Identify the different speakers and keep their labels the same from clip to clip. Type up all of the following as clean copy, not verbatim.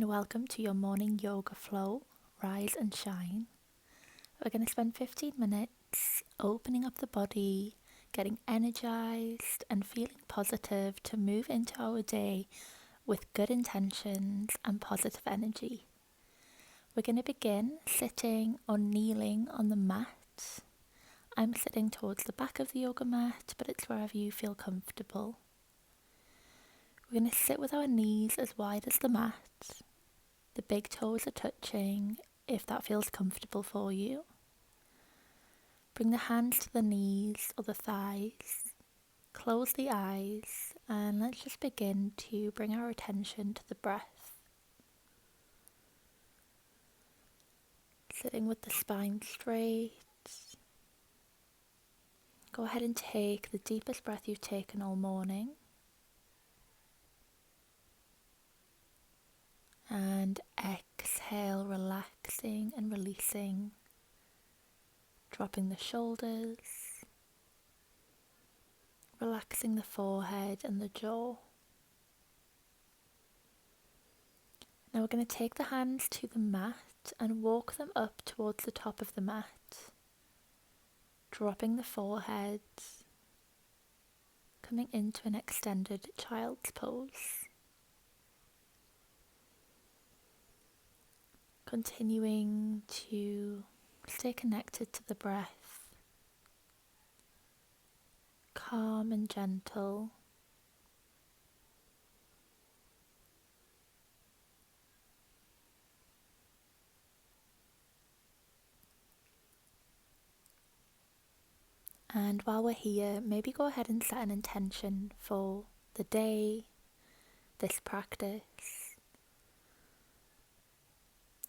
Speaker 1: and welcome to your morning yoga flow, Rise and Shine. We're going to spend 15 minutes opening up the body, getting energized and feeling positive to move into our day with good intentions and positive energy. We're going to begin sitting or kneeling on the mat. I'm sitting towards the back of the yoga mat, but it's wherever you feel comfortable. We're going to sit with our knees as wide as the mat. The big toes are touching if that feels comfortable for you. Bring the hands to the knees or the thighs. Close the eyes and let's just begin to bring our attention to the breath. Sitting with the spine straight. Go ahead and take the deepest breath you've taken all morning. And exhale, relaxing and releasing, dropping the shoulders, relaxing the forehead and the jaw. Now we're going to take the hands to the mat and walk them up towards the top of the mat, dropping the forehead, coming into an extended child's pose. Continuing to stay connected to the breath, calm and gentle. And while we're here, maybe go ahead and set an intention for the day, this practice.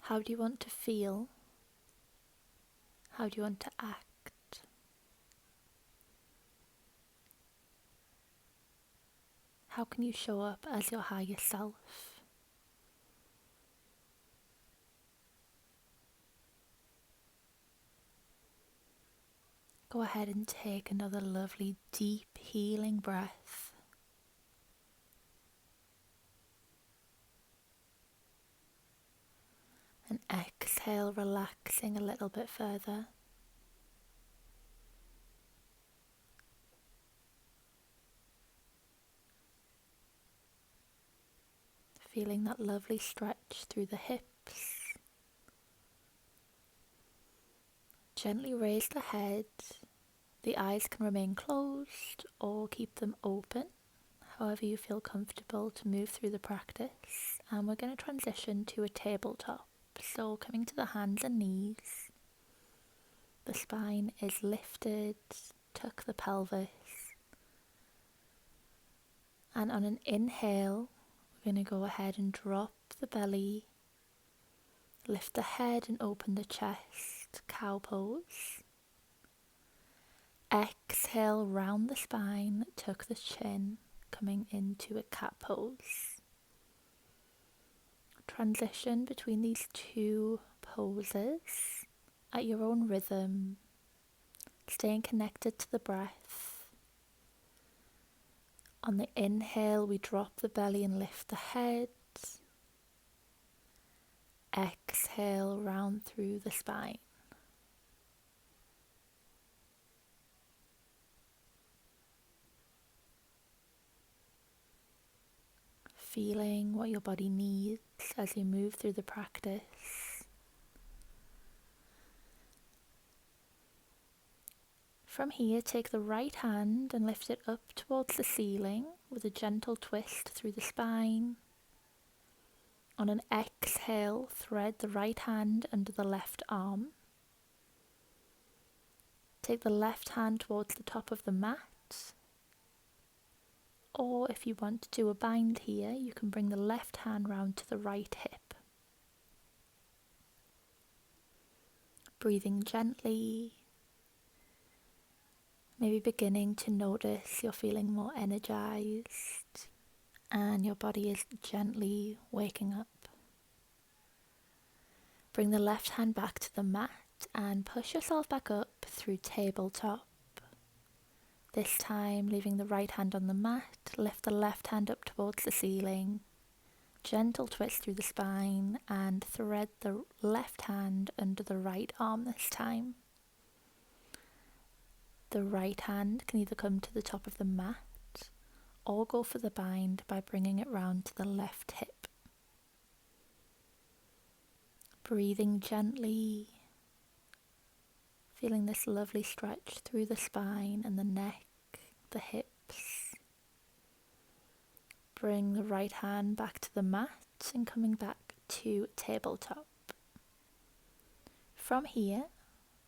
Speaker 1: How do you want to feel? How do you want to act? How can you show up as your higher self? Go ahead and take another lovely deep healing breath. And exhale, relaxing a little bit further. Feeling that lovely stretch through the hips. Gently raise the head. The eyes can remain closed or keep them open, however you feel comfortable to move through the practice. And we're going to transition to a tabletop. So coming to the hands and knees, the spine is lifted, tuck the pelvis, and on an inhale, we're going to go ahead and drop the belly, lift the head and open the chest, cow pose. Exhale, round the spine, tuck the chin, coming into a cat pose. Transition between these two poses at your own rhythm, staying connected to the breath. On the inhale, we drop the belly and lift the head. Exhale, round through the spine. Feeling what your body needs as you move through the practice. From here, take the right hand and lift it up towards the ceiling with a gentle twist through the spine. On an exhale, thread the right hand under the left arm. Take the left hand towards the top of the mat. Or if you want to do a bind here, you can bring the left hand round to the right hip. Breathing gently, maybe beginning to notice you're feeling more energized and your body is gently waking up. Bring the left hand back to the mat and push yourself back up through tabletop. This time, leaving the right hand on the mat, lift the left hand up towards the ceiling Gentle twist through the spine and thread the left hand under the right arm this time. The right hand can either come to the top of the mat or go for the bind by bringing it round to the left hip. Breathing gently, feeling this lovely stretch through the spine and the neck, the hips. Bring the right hand back to the mat and coming back to tabletop. From here,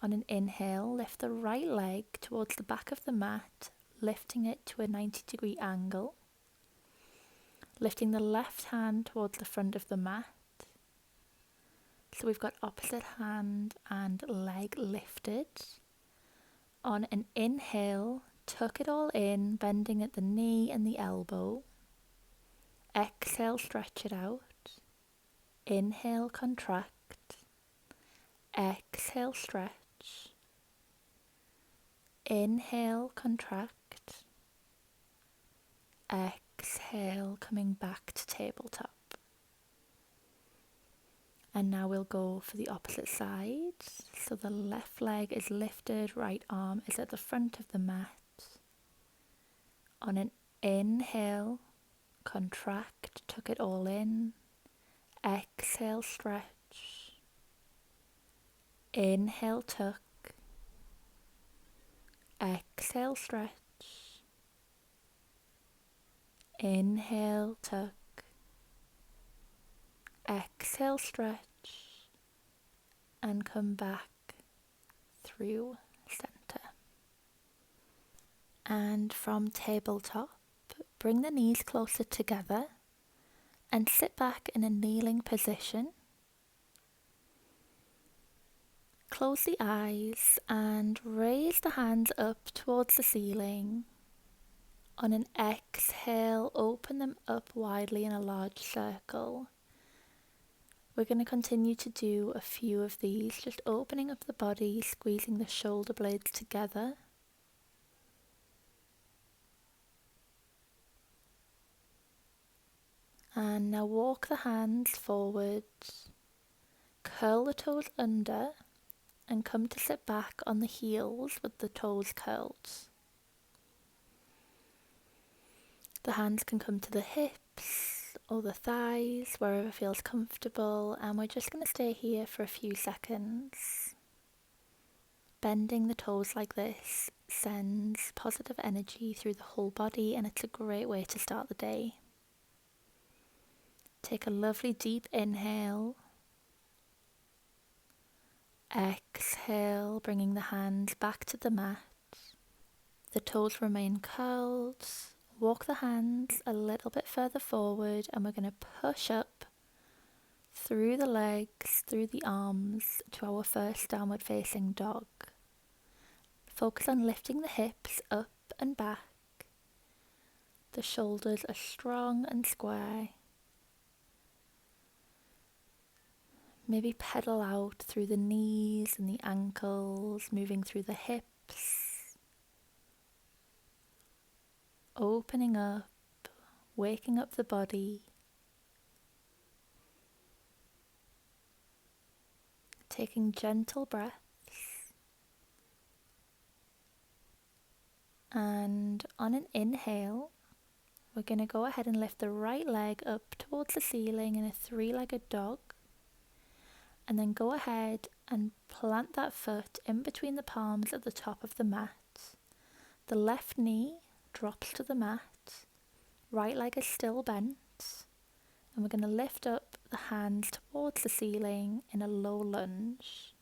Speaker 1: on an inhale, lift the right leg towards the back of the mat, lifting it to a 90-degree angle. Lifting the left hand towards the front of the mat. So we've got opposite hand and leg lifted. On an inhale, tuck it all in, bending at the knee and the elbow. Exhale, stretch it out. Inhale, contract. Exhale, stretch. Inhale, contract. Exhale, coming back to tabletop. And now we'll go for the opposite side. So the left leg is lifted, right arm is at the front of the mat. On an inhale, contract, tuck it all in. Exhale, stretch. Inhale, tuck. Exhale, stretch. Inhale, tuck. Exhale, stretch. And come back through center. And from tabletop, bring the knees closer together and sit back in a kneeling position. Close the eyes and raise the hands up towards the ceiling. On an exhale, open them up widely in a large circle. We're going to continue to do a few of these, just opening up the body, squeezing the shoulder blades together. And now walk the hands forward, curl the toes under, and come to sit back on the heels with the toes curled. The hands can come to the hips or the thighs, wherever feels comfortable, and we're just going to stay here for a few seconds. Bending the toes like this sends positive energy through the whole body, and it's a great way to start the day. Take a lovely deep inhale. Exhale, bringing the hands back to the mat. The toes remain curled. Walk the hands a little bit further forward, and we're going to push up through the legs, through the arms to our first downward facing dog. Focus on lifting the hips up and back. The shoulders are strong and square. Maybe pedal out through the knees and the ankles, moving through the hips. Opening up, waking up the body. Taking gentle breaths. And on an inhale, we're going to go ahead and lift the right leg up towards the ceiling in a three-legged dog. And then go ahead and plant that foot in between the palms at the top of the mat. The left knee drops to the mat. Right leg is still bent. And we're going to lift up the hands towards the ceiling in a low lunge.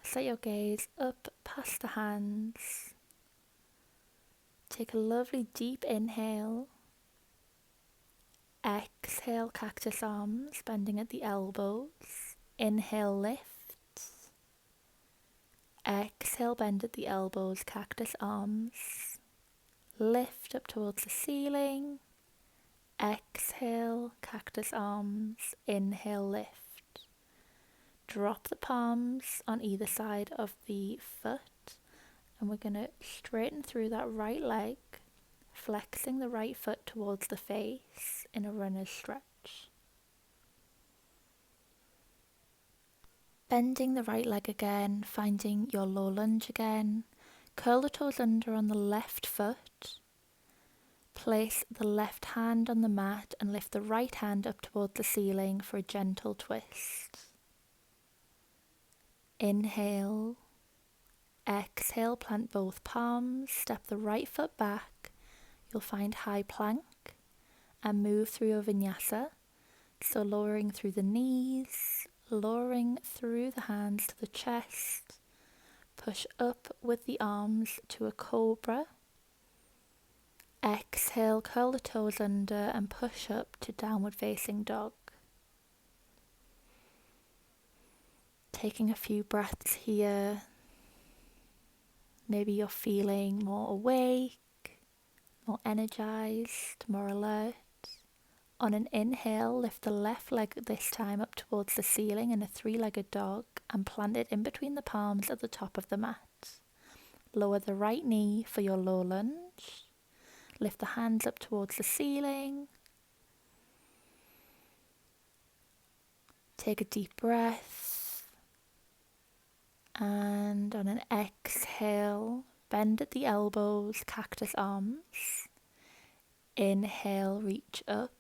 Speaker 1: Set your gaze up past the hands. Take a lovely deep inhale. Exhale, cactus arms, bending at the elbows. Inhale, lift. Exhale, bend at the elbows, cactus arms. Lift up towards the ceiling. Exhale, cactus arms. Inhale, lift. Drop the palms on either side of the foot. And we're going to straighten through that right leg. flexing the right foot towards the face in a runner's stretch. Bending the right leg again, finding your low lunge again. Curl the toes under on the left foot. Place the left hand on the mat and lift the right hand up towards the ceiling for a gentle twist. Inhale. Exhale, plant both palms, step the right foot back. You'll find high plank and move through your vinyasa. So lowering through the knees, lowering through the hands to the chest. Push up with the arms to a cobra. Exhale, curl the toes under and push up to downward facing dog. Taking a few breaths here. Maybe you're feeling more awake, more energized, more alert. On an inhale, lift the left leg this time up towards the ceiling in a three-legged dog and plant it in between the palms at the top of the mat. Lower the right knee for your low lunge. Lift the hands up towards the ceiling. Take a deep breath. And on an exhale, bend at the elbows, cactus arms. Inhale, reach up.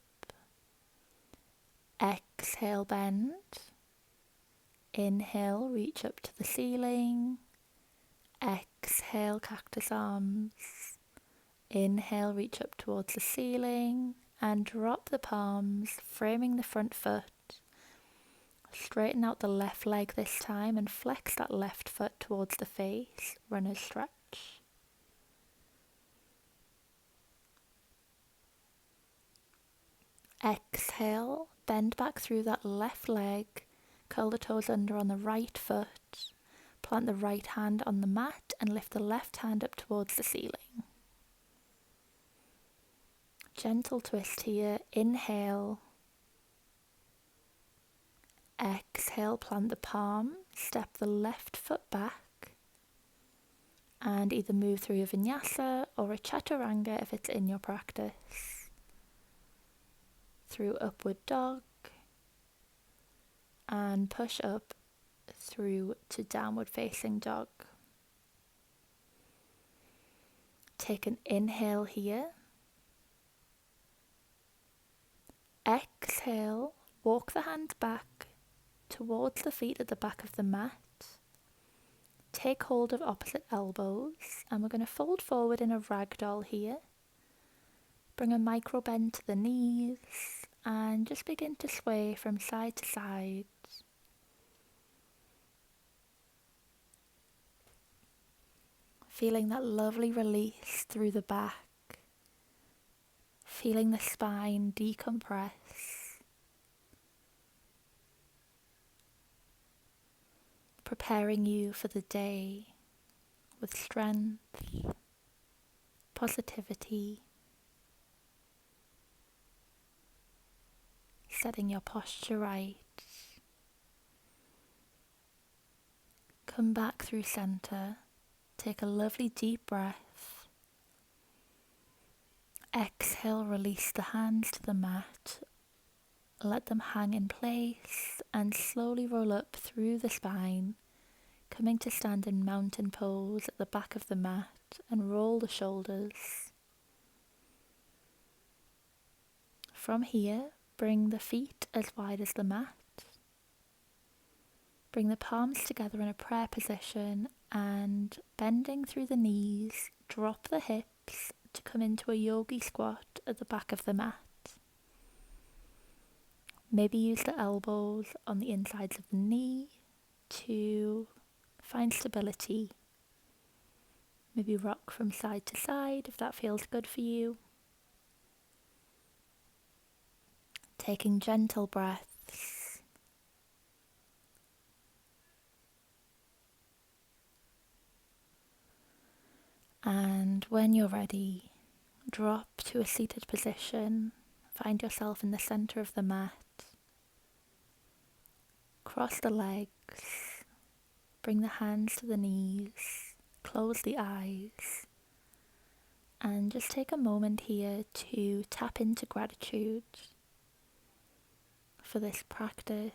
Speaker 1: Exhale, bend. Inhale, reach up to the ceiling. Exhale, cactus arms. Inhale, reach up towards the ceiling and drop the palms, framing the front foot. Straighten out the left leg this time and flex that left foot towards the face, runner's stretch. Exhale, bend back through that left leg, curl the toes under on the right foot, plant the right hand on the mat and lift the left hand up towards the ceiling. Gentle twist here, inhale. Exhale, plant the palm, step the left foot back and either move through your vinyasa or a chaturanga if it's in your practice. Through upward dog and push up through to downward facing dog. Take an inhale here. Exhale, walk the hands back towards the feet at the back of the mat. Take hold of opposite elbows and we're going to fold forward in a ragdoll here. Bring a micro bend to the knees and just begin to sway from side to side. Feeling that lovely release through the back. Feeling the spine decompress. Preparing you for the day with strength, positivity, setting your posture right. Come back through center, take a lovely deep breath. Exhale, release the hands to the mat. Let them hang in place and slowly roll up through the spine, coming to stand in mountain pose at the back of the mat and roll the shoulders. From here, bring the feet as wide as the mat. Bring the palms together in a prayer position and bending through the knees, drop the hips to come into a yogi squat at the back of the mat. Maybe use the elbows on the insides of the knee to find stability. Maybe rock from side to side if that feels good for you. Taking gentle breaths. And when you're ready, drop to a seated position. Find yourself in the center of the mat. Cross the legs. Bring the hands to the knees. Close the eyes. And just take a moment here to tap into gratitude for this practice,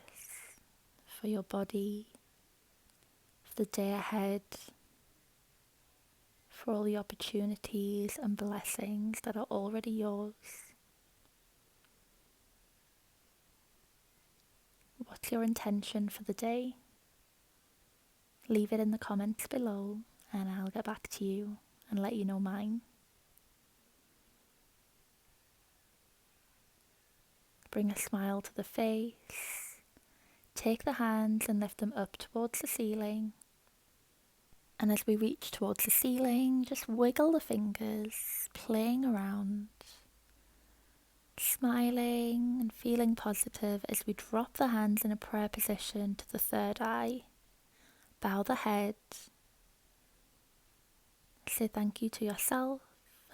Speaker 1: for your body, for the day ahead, for all the opportunities and blessings that are already yours. What's your intention for the day? Leave it in the comments below and I'll get back to you and let you know mine. Bring a smile to the face. Take the hands and lift them up towards the ceiling. And as we reach towards the ceiling, just wiggle the fingers, playing around, smiling and feeling positive as we drop the hands in a prayer position to the third eye. Bow the head. Say thank you to yourself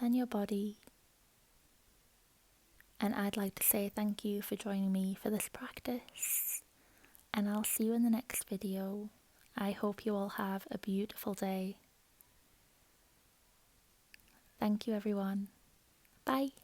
Speaker 1: and your body. And I'd like to say thank you for joining me for this practice. And I'll see you in the next video. I hope you all have a beautiful day. Thank you, everyone. Bye.